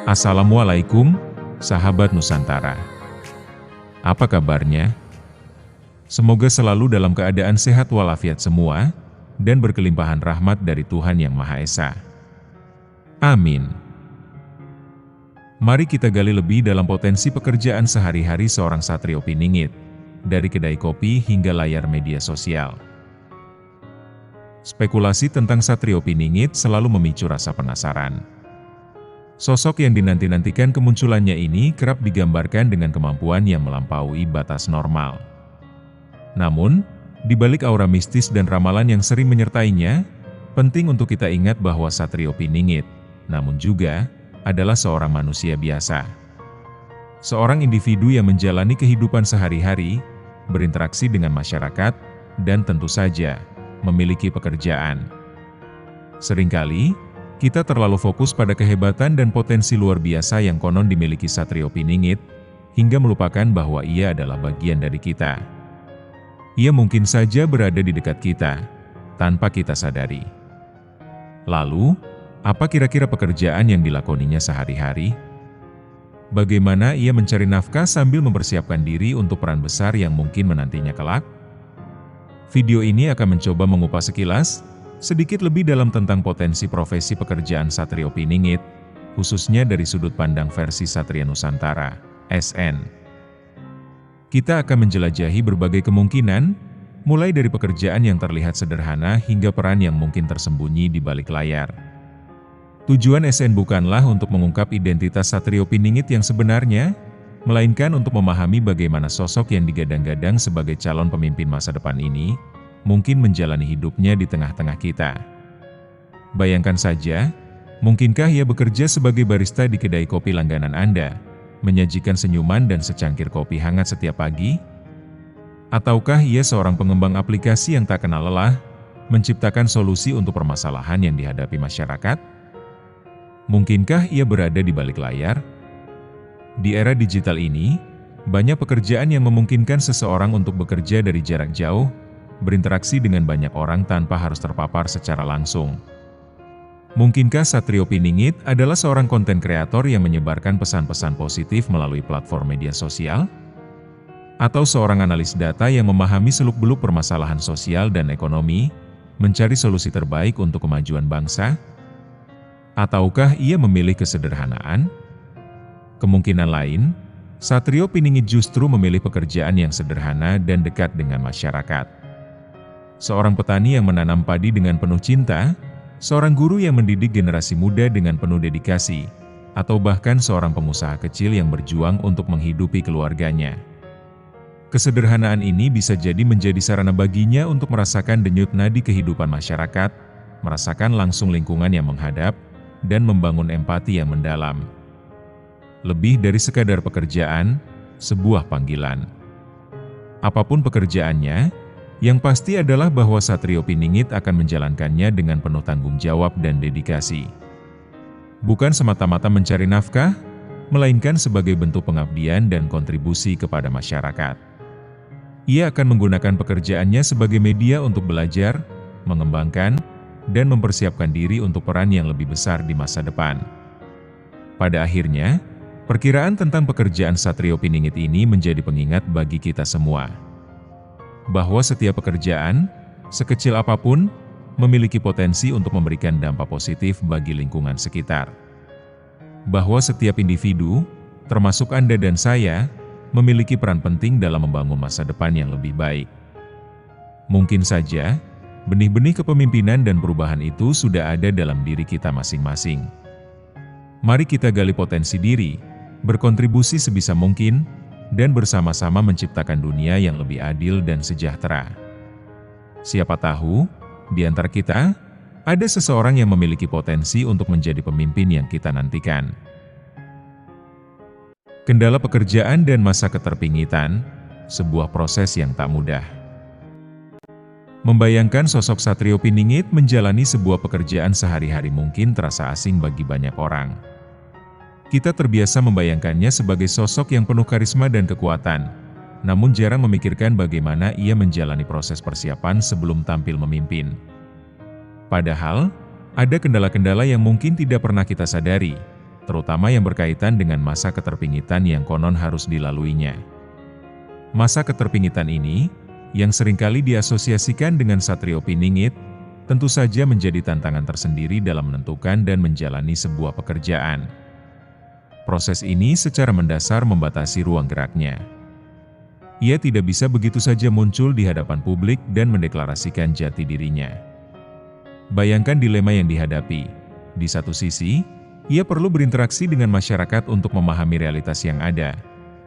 Assalamualaikum, sahabat Nusantara. Apa kabarnya? Semoga selalu dalam keadaan sehat walafiat semua, dan berkelimpahan rahmat dari Tuhan Yang Maha Esa. Amin. Mari kita gali lebih dalam potensi pekerjaan sehari-hari seorang Satrio Piningit, dari kedai kopi hingga layar media sosial. Spekulasi tentang Satrio Piningit selalu memicu rasa penasaran. Sosok yang dinanti-nantikan kemunculannya ini kerap digambarkan dengan kemampuan yang melampaui batas normal. Namun, di balik aura mistis dan ramalan yang sering menyertainya, penting untuk kita ingat bahwa Satrio Piningit, namun juga, adalah seorang manusia biasa. Seorang individu yang menjalani kehidupan sehari-hari, berinteraksi dengan masyarakat, dan tentu saja, memiliki pekerjaan. Seringkali, kita terlalu fokus pada kehebatan dan potensi luar biasa yang konon dimiliki Satrio Piningit, hingga melupakan bahwa ia adalah bagian dari kita. Ia mungkin saja berada di dekat kita, tanpa kita sadari. Lalu, apa kira-kira pekerjaan yang dilakoninya sehari-hari? Bagaimana ia mencari nafkah sambil mempersiapkan diri untuk peran besar yang mungkin menantinya kelak? Video ini akan mencoba mengupas sekilas, sedikit lebih dalam tentang potensi profesi pekerjaan Satrio Piningit, khususnya dari sudut pandang versi Satria Nusantara, SN. Kita akan menjelajahi berbagai kemungkinan, mulai dari pekerjaan yang terlihat sederhana hingga peran yang mungkin tersembunyi di balik layar. Tujuan SN bukanlah untuk mengungkap identitas Satrio Piningit yang sebenarnya, melainkan untuk memahami bagaimana sosok yang digadang-gadang sebagai calon pemimpin masa depan ini, mungkin menjalani hidupnya di tengah-tengah kita. Bayangkan saja, mungkinkah ia bekerja sebagai barista di kedai kopi langganan Anda, menyajikan senyuman dan secangkir kopi hangat setiap pagi? Ataukah ia seorang pengembang aplikasi yang tak kenal lelah, menciptakan solusi untuk permasalahan yang dihadapi masyarakat? Mungkinkah ia berada di balik layar? Di era digital ini, banyak pekerjaan yang memungkinkan seseorang untuk bekerja dari jarak jauh, berinteraksi dengan banyak orang tanpa harus terpapar secara langsung. Mungkinkah Satrio Piningit adalah seorang konten kreator yang menyebarkan pesan-pesan positif melalui platform media sosial? Atau seorang analis data yang memahami seluk-beluk permasalahan sosial dan ekonomi, mencari solusi terbaik untuk kemajuan bangsa? Ataukah ia memilih kesederhanaan? Kemungkinan lain, Satrio Piningit justru memilih pekerjaan yang sederhana dan dekat dengan masyarakat. Seorang petani yang menanam padi dengan penuh cinta, seorang guru yang mendidik generasi muda dengan penuh dedikasi, atau bahkan seorang pengusaha kecil yang berjuang untuk menghidupi keluarganya. Kesederhanaan ini bisa jadi menjadi sarana baginya untuk merasakan denyut nadi kehidupan masyarakat, merasakan langsung lingkungan yang menghadap, dan membangun empati yang mendalam. Lebih dari sekadar pekerjaan, sebuah panggilan. Apapun pekerjaannya, yang pasti adalah bahwa Satrio Piningit akan menjalankannya dengan penuh tanggung jawab dan dedikasi. Bukan semata-mata mencari nafkah, melainkan sebagai bentuk pengabdian dan kontribusi kepada masyarakat. Ia akan menggunakan pekerjaannya sebagai media untuk belajar, mengembangkan, dan mempersiapkan diri untuk peran yang lebih besar di masa depan. Pada akhirnya, perkiraan tentang pekerjaan Satrio Piningit ini menjadi pengingat bagi kita semua. Bahwa setiap pekerjaan, sekecil apapun, memiliki potensi untuk memberikan dampak positif bagi lingkungan sekitar. Bahwa setiap individu, termasuk Anda dan saya, memiliki peran penting dalam membangun masa depan yang lebih baik. Mungkin saja, benih-benih kepemimpinan dan perubahan itu sudah ada dalam diri kita masing-masing. Mari kita gali potensi diri, berkontribusi sebisa mungkin, dan bersama-sama menciptakan dunia yang lebih adil dan sejahtera. Siapa tahu, di antara kita, ada seseorang yang memiliki potensi untuk menjadi pemimpin yang kita nantikan. Kendala pekerjaan dan masa keterpingitan, sebuah proses yang tak mudah. Membayangkan sosok Satrio Piningit menjalani sebuah pekerjaan sehari-hari mungkin terasa asing bagi banyak orang. Kita terbiasa membayangkannya sebagai sosok yang penuh karisma dan kekuatan, namun jarang memikirkan bagaimana ia menjalani proses persiapan sebelum tampil memimpin. Padahal, ada kendala-kendala yang mungkin tidak pernah kita sadari, terutama yang berkaitan dengan masa keterpingitan yang konon harus dilaluinya. Masa keterpingitan ini, yang seringkali diasosiasikan dengan Satrio Piningit, tentu saja menjadi tantangan tersendiri dalam menentukan dan menjalani sebuah pekerjaan. Proses ini secara mendasar membatasi ruang geraknya. Ia tidak bisa begitu saja muncul di hadapan publik dan mendeklarasikan jati dirinya. Bayangkan dilema yang dihadapi. Di satu sisi, ia perlu berinteraksi dengan masyarakat untuk memahami realitas yang ada.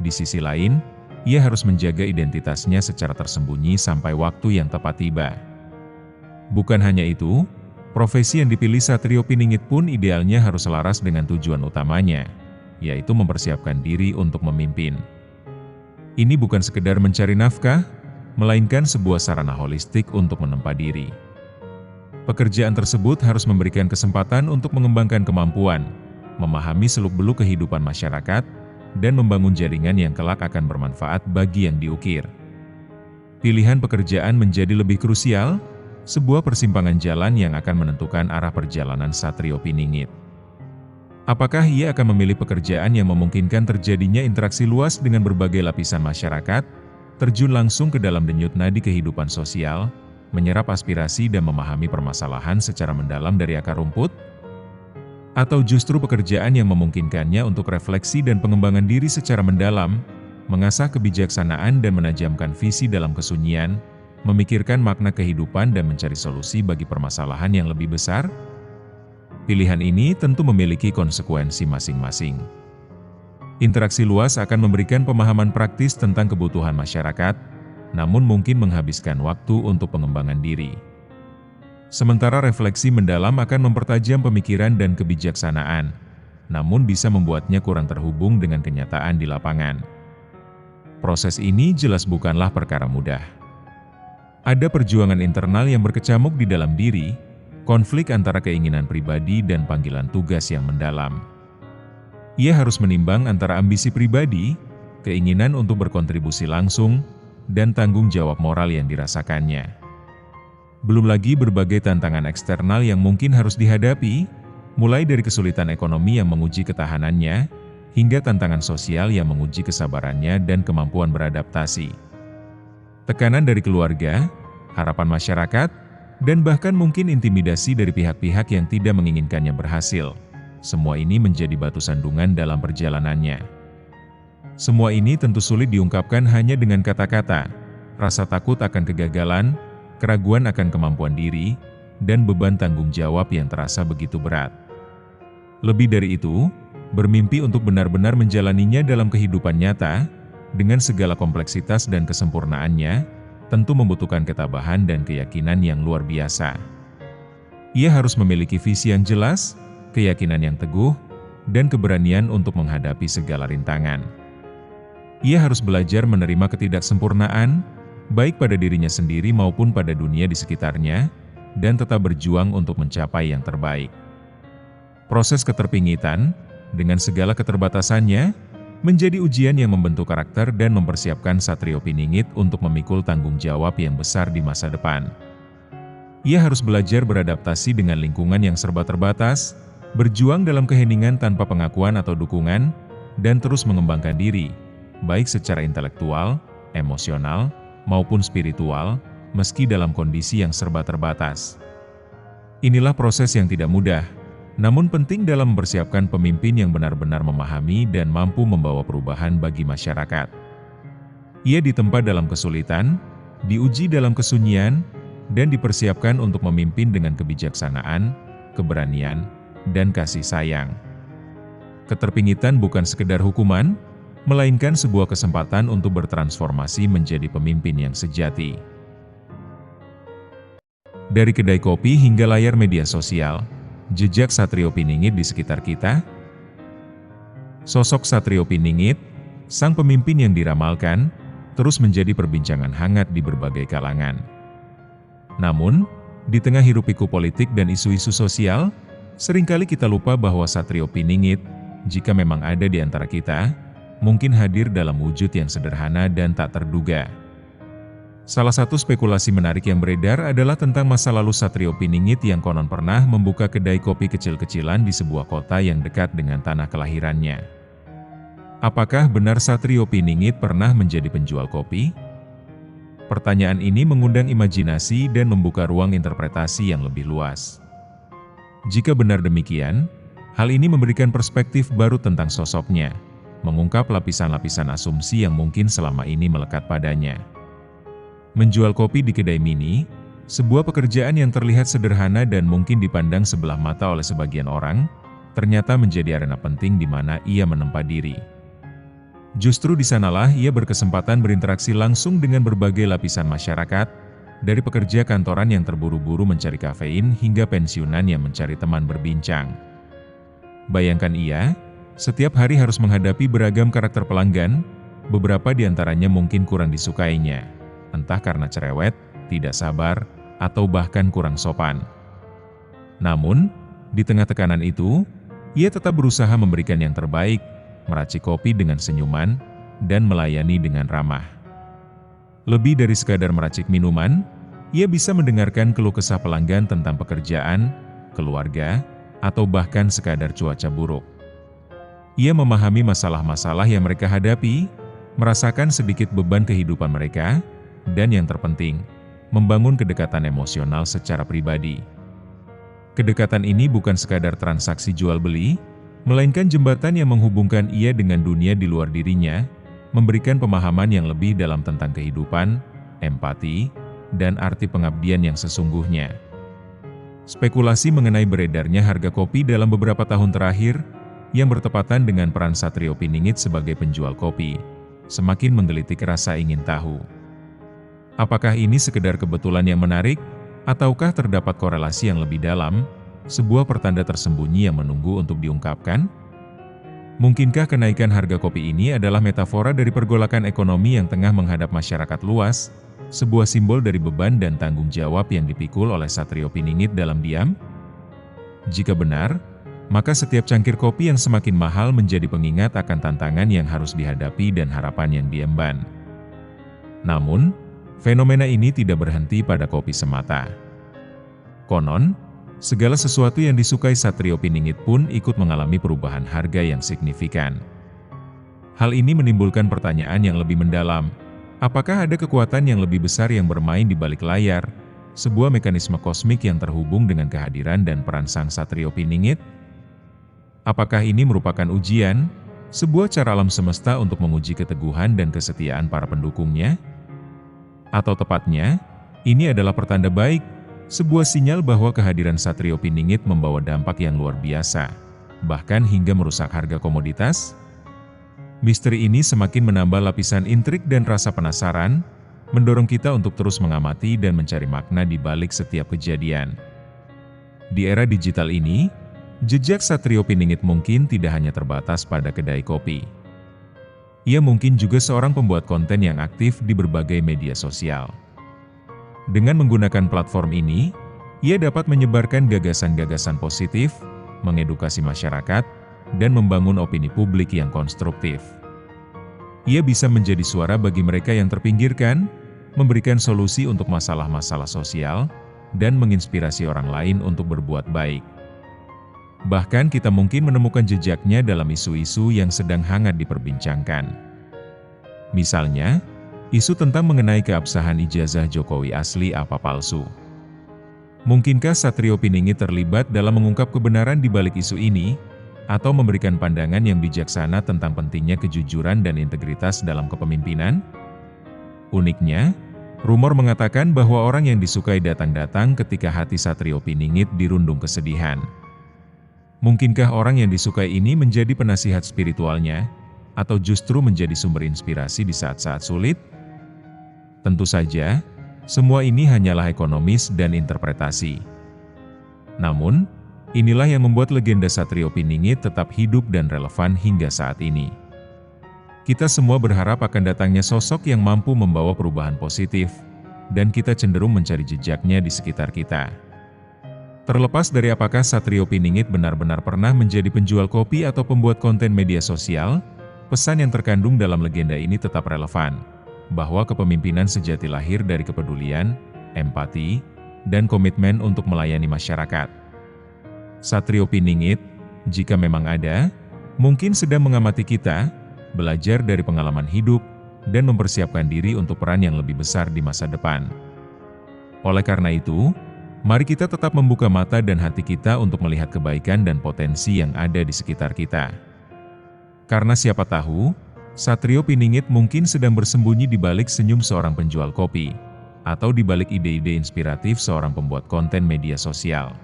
Di sisi lain, ia harus menjaga identitasnya secara tersembunyi sampai waktu yang tepat tiba. Bukan hanya itu, profesi yang dipilih Satrio Piningit pun idealnya harus selaras dengan tujuan utamanya, yaitu mempersiapkan diri untuk memimpin. Ini bukan sekedar mencari nafkah, melainkan sebuah sarana holistik untuk menempa diri. Pekerjaan tersebut harus memberikan kesempatan untuk mengembangkan kemampuan, memahami seluk-beluk kehidupan masyarakat, dan membangun jaringan yang kelak akan bermanfaat bagi yang diukir. Pilihan pekerjaan menjadi lebih krusial, sebuah persimpangan jalan yang akan menentukan arah perjalanan Satrio Piningit. Apakah ia akan memilih pekerjaan yang memungkinkan terjadinya interaksi luas dengan berbagai lapisan masyarakat, terjun langsung ke dalam denyut nadi kehidupan sosial, menyerap aspirasi dan memahami permasalahan secara mendalam dari akar rumput? Atau justru pekerjaan yang memungkinkannya untuk refleksi dan pengembangan diri secara mendalam, mengasah kebijaksanaan dan menajamkan visi dalam kesunyian, memikirkan makna kehidupan dan mencari solusi bagi permasalahan yang lebih besar? Pilihan ini tentu memiliki konsekuensi masing-masing. Interaksi luas akan memberikan pemahaman praktis tentang kebutuhan masyarakat, namun mungkin menghabiskan waktu untuk pengembangan diri. Sementara refleksi mendalam akan mempertajam pemikiran dan kebijaksanaan, namun bisa membuatnya kurang terhubung dengan kenyataan di lapangan. Proses ini jelas bukanlah perkara mudah. Ada perjuangan internal yang berkecamuk di dalam diri, konflik antara keinginan pribadi dan panggilan tugas yang mendalam. Ia harus menimbang antara ambisi pribadi, keinginan untuk berkontribusi langsung, dan tanggung jawab moral yang dirasakannya. Belum lagi berbagai tantangan eksternal yang mungkin harus dihadapi, mulai dari kesulitan ekonomi yang menguji ketahanannya, hingga tantangan sosial yang menguji kesabarannya dan kemampuan beradaptasi. Tekanan dari keluarga, harapan masyarakat, dan bahkan mungkin intimidasi dari pihak-pihak yang tidak menginginkannya berhasil. Semua ini menjadi batu sandungan dalam perjalanannya. Semua ini tentu sulit diungkapkan hanya dengan kata-kata. Rasa takut akan kegagalan, keraguan akan kemampuan diri, dan beban tanggung jawab yang terasa begitu berat. Lebih dari itu, bermimpi untuk benar-benar menjalaninya dalam kehidupan nyata, dengan segala kompleksitas dan kesempurnaannya, tentu membutuhkan ketabahan dan keyakinan yang luar biasa. Ia harus memiliki visi yang jelas, keyakinan yang teguh, dan keberanian untuk menghadapi segala rintangan. Ia harus belajar menerima ketidaksempurnaan, baik pada dirinya sendiri maupun pada dunia di sekitarnya, dan tetap berjuang untuk mencapai yang terbaik. Proses keterpingitan, dengan segala keterbatasannya, menjadi ujian yang membentuk karakter dan mempersiapkan Satrio Piningit untuk memikul tanggung jawab yang besar di masa depan. Ia harus belajar beradaptasi dengan lingkungan yang serba terbatas, berjuang dalam keheningan tanpa pengakuan atau dukungan, dan terus mengembangkan diri, baik secara intelektual, emosional, maupun spiritual, meski dalam kondisi yang serba terbatas. Inilah proses yang tidak mudah, namun penting dalam mempersiapkan pemimpin yang benar-benar memahami dan mampu membawa perubahan bagi masyarakat. Ia ditempa dalam kesulitan, diuji dalam kesunyian, dan dipersiapkan untuk memimpin dengan kebijaksanaan, keberanian, dan kasih sayang. Keterpingitan bukan sekedar hukuman, melainkan sebuah kesempatan untuk bertransformasi menjadi pemimpin yang sejati. Dari kedai kopi hingga layar media sosial, jejak Satrio Piningit di sekitar kita. Sosok Satrio Piningit, sang pemimpin yang diramalkan, terus menjadi perbincangan hangat di berbagai kalangan. Namun, di tengah hiruk-pikuk politik dan isu-isu sosial, seringkali kita lupa bahwa Satrio Piningit, jika memang ada di antara kita, mungkin hadir dalam wujud yang sederhana dan tak terduga. Salah satu spekulasi menarik yang beredar adalah tentang masa lalu Satrio Piningit yang konon pernah membuka kedai kopi kecil-kecilan di sebuah kota yang dekat dengan tanah kelahirannya. Apakah benar Satrio Piningit pernah menjadi penjual kopi? Pertanyaan ini mengundang imajinasi dan membuka ruang interpretasi yang lebih luas. Jika benar demikian, hal ini memberikan perspektif baru tentang sosoknya, mengungkap lapisan-lapisan asumsi yang mungkin selama ini melekat padanya. Menjual kopi di kedai mini, sebuah pekerjaan yang terlihat sederhana dan mungkin dipandang sebelah mata oleh sebagian orang, ternyata menjadi arena penting di mana ia menempa diri. Justru di sanalah ia berkesempatan berinteraksi langsung dengan berbagai lapisan masyarakat, dari pekerja kantoran yang terburu-buru mencari kafein hingga pensiunan yang mencari teman berbincang. Bayangkan ia, setiap hari harus menghadapi beragam karakter pelanggan, beberapa di antaranya mungkin kurang disukainya, entah karena cerewet, tidak sabar, atau bahkan kurang sopan. Namun, di tengah tekanan itu, ia tetap berusaha memberikan yang terbaik, meracik kopi dengan senyuman, dan melayani dengan ramah. Lebih dari sekadar meracik minuman, ia bisa mendengarkan keluh kesah pelanggan tentang pekerjaan, keluarga, atau bahkan sekadar cuaca buruk. Ia memahami masalah-masalah yang mereka hadapi, merasakan sedikit beban kehidupan mereka, dan yang terpenting, membangun kedekatan emosional secara pribadi. Kedekatan ini bukan sekadar transaksi jual-beli, melainkan jembatan yang menghubungkan ia dengan dunia di luar dirinya, memberikan pemahaman yang lebih dalam tentang kehidupan, empati, dan arti pengabdian yang sesungguhnya. Spekulasi mengenai beredarnya harga kopi dalam beberapa tahun terakhir, yang bertepatan dengan peran Satrio Piningit sebagai penjual kopi, semakin menggelitik rasa ingin tahu. Apakah ini sekedar kebetulan yang menarik, ataukah terdapat korelasi yang lebih dalam, sebuah pertanda tersembunyi yang menunggu untuk diungkapkan? Mungkinkah kenaikan harga kopi ini adalah metafora dari pergolakan ekonomi yang tengah menghadap masyarakat luas, sebuah simbol dari beban dan tanggung jawab yang dipikul oleh Satrio Piningit dalam diam? Jika benar, maka setiap cangkir kopi yang semakin mahal menjadi pengingat akan tantangan yang harus dihadapi dan harapan yang diemban. Namun, fenomena ini tidak berhenti pada kopi semata. Konon, segala sesuatu yang disukai Satrio Piningit pun ikut mengalami perubahan harga yang signifikan. Hal ini menimbulkan pertanyaan yang lebih mendalam. Apakah ada kekuatan yang lebih besar yang bermain di balik layar, sebuah mekanisme kosmik yang terhubung dengan kehadiran dan peran sang Satrio Piningit? Apakah ini merupakan ujian, sebuah cara alam semesta untuk menguji keteguhan dan kesetiaan para pendukungnya? Atau tepatnya, ini adalah pertanda baik, sebuah sinyal bahwa kehadiran Satrio Piningit membawa dampak yang luar biasa, bahkan hingga merusak harga komoditas? Misteri ini semakin menambah lapisan intrik dan rasa penasaran, mendorong kita untuk terus mengamati dan mencari makna di balik setiap kejadian. Di era digital ini, jejak Satrio Piningit mungkin tidak hanya terbatas pada kedai kopi. Ia mungkin juga seorang pembuat konten yang aktif di berbagai media sosial. Dengan menggunakan platform ini, ia dapat menyebarkan gagasan-gagasan positif, mengedukasi masyarakat, dan membangun opini publik yang konstruktif. Ia bisa menjadi suara bagi mereka yang terpinggirkan, memberikan solusi untuk masalah-masalah sosial, dan menginspirasi orang lain untuk berbuat baik. Bahkan kita mungkin menemukan jejaknya dalam isu-isu yang sedang hangat diperbincangkan. Misalnya, isu tentang mengenai keabsahan ijazah Jokowi asli apa palsu. Mungkinkah Satrio Piningit terlibat dalam mengungkap kebenaran di balik isu ini, atau memberikan pandangan yang bijaksana tentang pentingnya kejujuran dan integritas dalam kepemimpinan? Uniknya, rumor mengatakan bahwa orang yang disukai datang-datang ketika hati Satrio Piningit dirundung kesedihan. Mungkinkah orang yang disukai ini menjadi penasihat spiritualnya, atau justru menjadi sumber inspirasi di saat-saat sulit? Tentu saja, semua ini hanyalah ekonomis dan interpretasi. Namun, inilah yang membuat legenda Satrio Piningit tetap hidup dan relevan hingga saat ini. Kita semua berharap akan datangnya sosok yang mampu membawa perubahan positif, dan kita cenderung mencari jejaknya di sekitar kita. Terlepas dari apakah Satrio Piningit benar-benar pernah menjadi penjual kopi atau pembuat konten media sosial, pesan yang terkandung dalam legenda ini tetap relevan, bahwa kepemimpinan sejati lahir dari kepedulian, empati, dan komitmen untuk melayani masyarakat. Satrio Piningit, jika memang ada, mungkin sedang mengamati kita, belajar dari pengalaman hidup, dan mempersiapkan diri untuk peran yang lebih besar di masa depan. Oleh karena itu, mari kita tetap membuka mata dan hati kita untuk melihat kebaikan dan potensi yang ada di sekitar kita. Karena siapa tahu, Satrio Piningit mungkin sedang bersembunyi di balik senyum seorang penjual kopi, atau di balik ide-ide inspiratif seorang pembuat konten media sosial.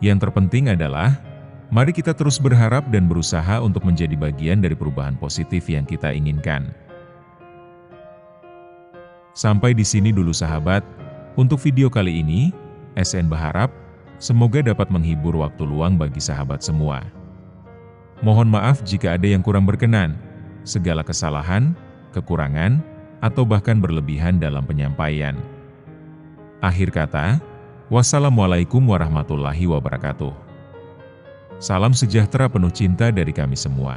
Yang terpenting adalah, mari kita terus berharap dan berusaha untuk menjadi bagian dari perubahan positif yang kita inginkan. Sampai di sini dulu sahabat, untuk video kali ini, SN berharap semoga dapat menghibur waktu luang bagi sahabat semua. Mohon maaf jika ada yang kurang berkenan, segala kesalahan, kekurangan, atau bahkan berlebihan dalam penyampaian. Akhir kata, wassalamualaikum warahmatullahi wabarakatuh. Salam sejahtera penuh cinta dari kami semua.